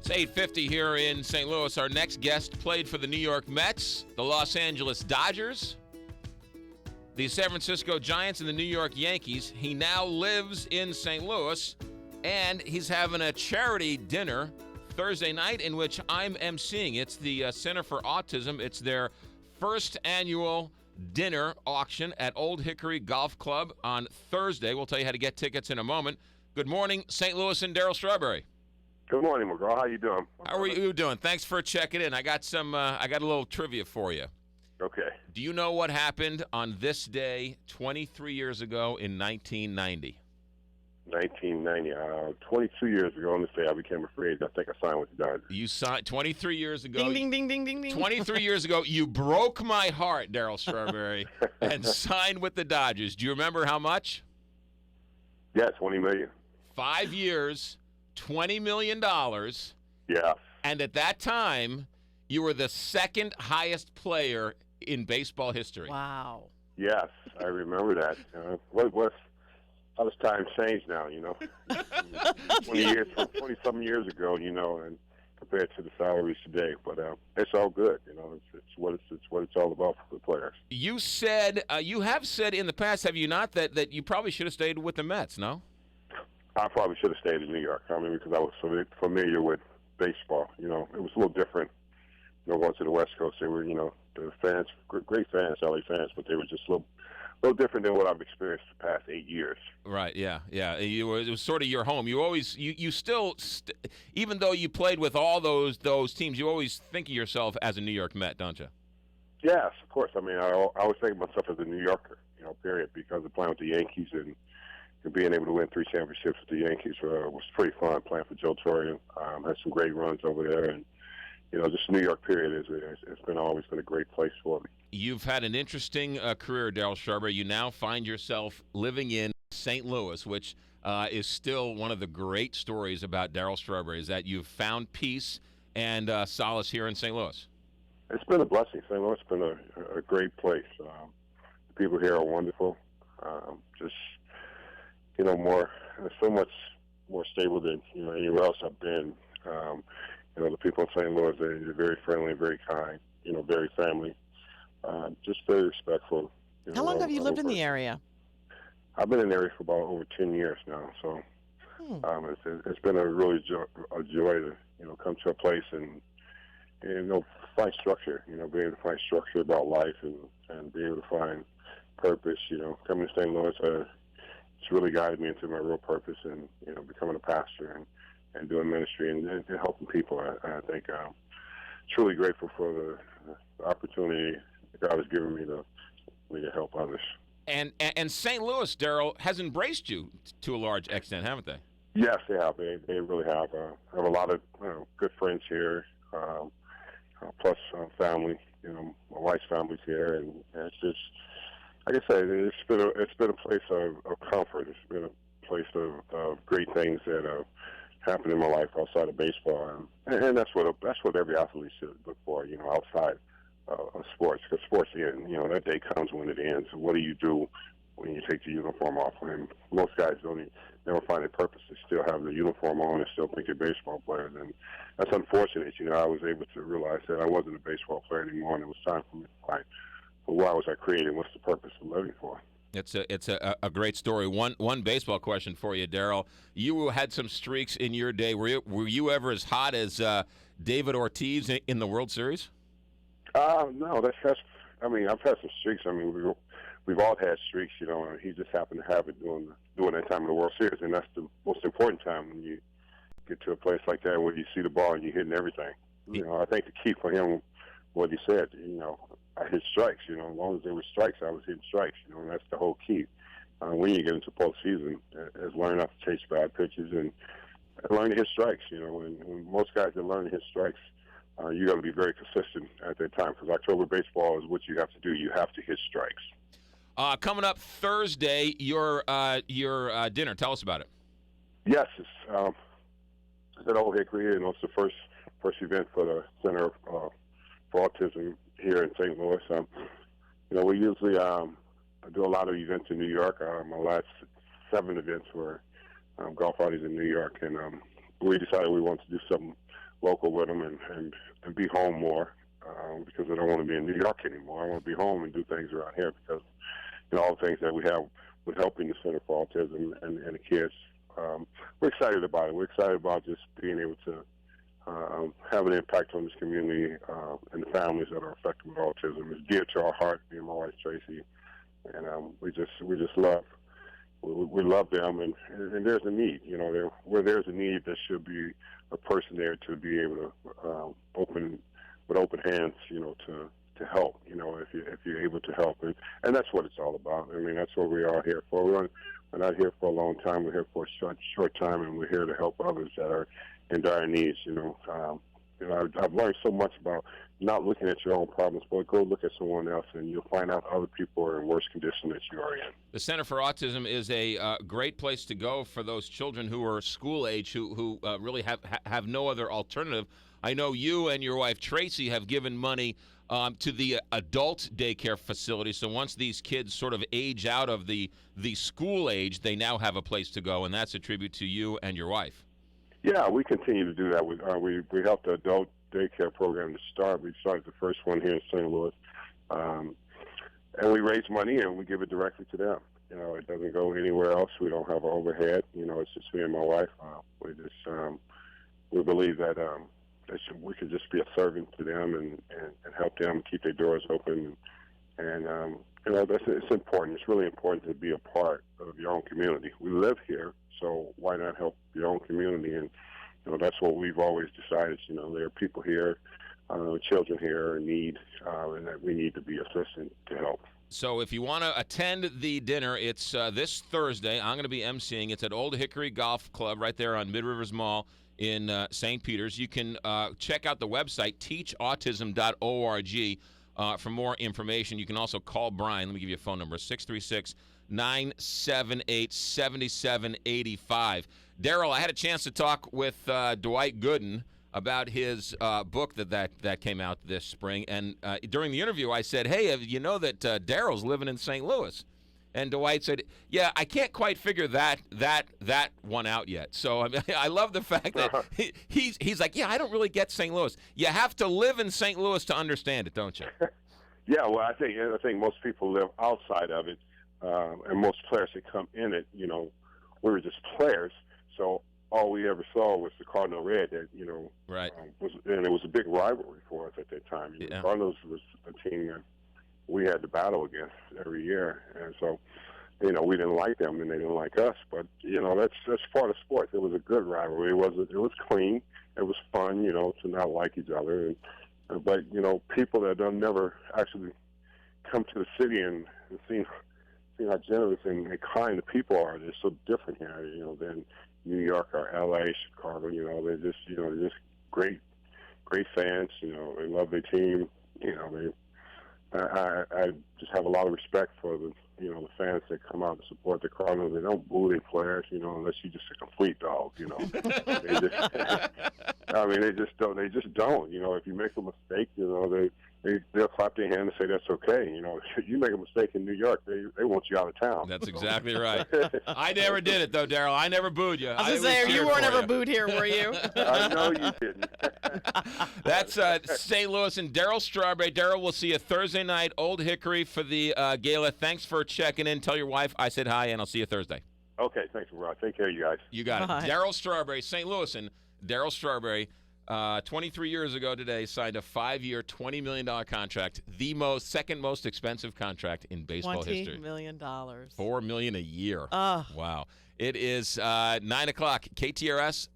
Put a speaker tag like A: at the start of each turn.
A: It's 8:50 here in St. Louis. Our next guest played for the New York Mets, the Los Angeles Dodgers, the San Francisco Giants, and the New York Yankees. He now lives in St. Louis, and he's having a charity dinner Thursday night in which I'm emceeing. It's the Center for Autism. It's their first annual dinner auction at Old Hickory Golf Club on Thursday. We'll tell you how to get tickets in a moment. Good morning, St. Louis and Darryl Strawberry.
B: Good morning, McGraw. How you doing?
A: How are you doing? Thanks for checking in. I got a little trivia for you.
B: Okay.
A: Do you know what happened on this day 23 years ago in 1990?
B: 1990. 22 years ago on this day, I became a free agent. I think I signed with the Dodgers.
A: You signed 23 years ago.
C: Ding, ding, ding, ding, ding, ding.
A: 23 years ago, you broke my heart, Darryl Strawberry, and signed with the Dodgers. Do you remember how much?
B: Yeah, $20 million.
A: 5 years, $20 million.
B: Yeah.
A: And at that time, you were the second highest player in baseball history.
C: Wow.
B: Yes, I remember that. How does time change now, 20-something years ago, and compared to the salaries today. But it's all good, It's what it's all about for the players.
A: You have said in the past, have you not, that you probably should have stayed with the Mets, no?
B: I probably should have stayed in New York. Because I was so familiar with baseball. It was a little different. Going to the West Coast, they were, the fans, great fans, LA fans, but they were just a little different than what I've experienced the past 8 years.
A: Right, yeah. It was sort of your home. You always, you still, even though you played with all those teams, you always think of yourself as a New York Met, don't you?
B: Yes, of course. I always think of myself as a New Yorker, period, because of playing with the Yankees and being able to win 3 championships with the Yankees was pretty fun. Playing for Joe Torre, had some great runs over there, and just New York period it's always been a great place for me.
A: You've had an interesting career, Darryl Strawberry. You now find yourself living in St. Louis, which is still one of the great stories about Darryl Strawberry, is that you've found peace and solace here in St. Louis.
B: It's been a blessing. St. Louis has been a great place. The people here are wonderful. So much more stable than anywhere else I've been. The people in St. Louis, they're very friendly, very kind, very family, just very respectful.
C: How long have you lived in the area?
B: I've been in the area for about over 10 years now, so it's been a really joy to, come to a place and find structure, be able to find structure about life and be able to find purpose, coming to St. Louis, it's really guided me into my real purpose and, becoming a pastor and doing ministry and helping people. I think I'm truly grateful for the opportunity God has given me to help others.
A: And St. Louis, Darryl, has embraced you to a large extent, haven't they?
B: Yes, they have. They really have. I have a lot of good friends here, plus family. My wife's family's here, and it's just, like I said, it's been a place of comfort. It's been a place of great things that have happened in my life outside of baseball, and that's what every athlete should look for, outside of sports. Because sports end, that day comes when it ends. What do you do when you take the uniform off? And most guys never find a purpose. They still have the uniform on and still think they're baseball players, and that's unfortunate. I was able to realize that I wasn't a baseball player anymore, and it was time for me to find, well, why was I created? What's the purpose of living for?
A: It's a great story. One baseball question for you, Darryl. You had some streaks in your day. Were you ever as hot as David Ortiz in the World Series?
B: No, I've had some streaks. We've all had streaks, and he just happened to have it during that time in the World Series, and that's the most important time when you get to a place like that where you see the ball and you're hitting everything. I think the key for him, what he said, I hit strikes, as long as there were strikes, I was hitting strikes, and that's the whole key. When you get into postseason, is learn not to chase bad pitches and learn to hit strikes, and most guys that learn to hit strikes, you got to be very consistent at that time, because October baseball is what you have to do. You have to hit strikes.
A: Coming up Thursday, your dinner. Tell us about it.
B: Yes, it's at Old Hickory, and it's the first event for the Center for Autism here in St. Louis. We usually do a lot of events in New York. My last 7 events were golf parties in New York, and we decided we wanted to do something local with them and be home more because I don't want to be in New York anymore. I want to be home and do things around here because all the things that we have with helping the Center for Autism and the kids. We're excited about it. We're excited about just being able to have an impact on this community and the families that are affected with autism. It's dear to our heart, me and my wife Tracy, and we just love them, and there's a need. Where there's a need, there should be a person there to be able to open with open hands, to help. If you're able to help, and that's what it's all about. I mean, that's what we are here for. We're not here for a long time. We're here for a short time, and we're here to help others that are in dire needs. I've learned so much about not looking at your own problems, but go look at someone else, and you'll find out other people are in worse condition that you are in.
A: The Center for Autism is a great place to go for those children who are school age, who really have no other alternative. I know you and your wife Tracy have given money to the adult daycare facility. So once these kids sort of age out of the school age, they now have a place to go, and that's a tribute to you and your wife.
B: Yeah, we continue to do that. We helped the adult daycare program to start. We started the first one here in St. Louis, and we raise money and we give it directly to them. It doesn't go anywhere else. We don't have an overhead. It's just me and my wife. We believe that we could just be a servant to them and help them keep their doors open. And it's important. It's really important to be a part of your own community. We live here, so why not help your own community? And that's what we've always decided. There are people here, children here in need, and that we need to be assistant to help.
A: So if you want to attend the dinner, it's this Thursday. I'm going to be emceeing. It's at Old Hickory Golf Club right there on Mid-Rivers Mall in St. Peters. You can check out the website, teachautism.org, for more information. You can also call Brian. Let me give you a phone number, 636-978-7785. Darryl, I had a chance to talk with Dwight Gooden about his book that came out this spring. And during the interview, I said, hey, you know that Darryl's living in St. Louis? And Dwight said, yeah, I can't quite figure that one out yet. So I mean, I love the fact that he's like, yeah, I don't really get St. Louis. You have to live in St. Louis to understand it, don't you?
B: Yeah, well, I think most people live outside of it, and most players that come in it, we were just players. So all we ever saw was the Cardinal Red that,
A: right.
B: And it was a big rivalry for us at that time.
A: Yeah.
B: Cardinals was a team that we had to battle against every year. And so, we didn't like them and they didn't like us. But, that's part of sports. It was a good rivalry. It was clean. It was fun, to not like each other. But, people that have never actually come to the city and seen how generous and kind the people are. They're so different here, than New York or L.A., Chicago. They're just great fans. They love their team. I just have a lot of respect for the fans that come out and support the Cardinals. They don't boo their players, unless you're just a complete dog. They just, they just don't. They just don't. If you make a mistake, they'll clap their hand and say that's okay. If you make a mistake in New York, they want you out of town.
A: That's exactly right. I never did it though, Darryl. I never booed you.
C: I was there. You weren't ever booed here, were you?
B: I know you didn't.
A: That's St. Louis and Darryl Strawberry. Darryl, we'll see you Thursday night, Old Hickory for the gala. Thanks for checking in. Tell your wife I said hi, and I'll see you Thursday.
B: Okay, thanks, Rod. Take care of you guys.
A: You got it. Darryl Strawberry, St. Louis, and Darryl Strawberry. 23 years ago today, signed a 5-year, $20 million contract, the second most expensive contract in baseball history.
C: $20 million.
A: $4 million a year.
C: Oh.
A: Wow. It is 9 o'clock. KTRS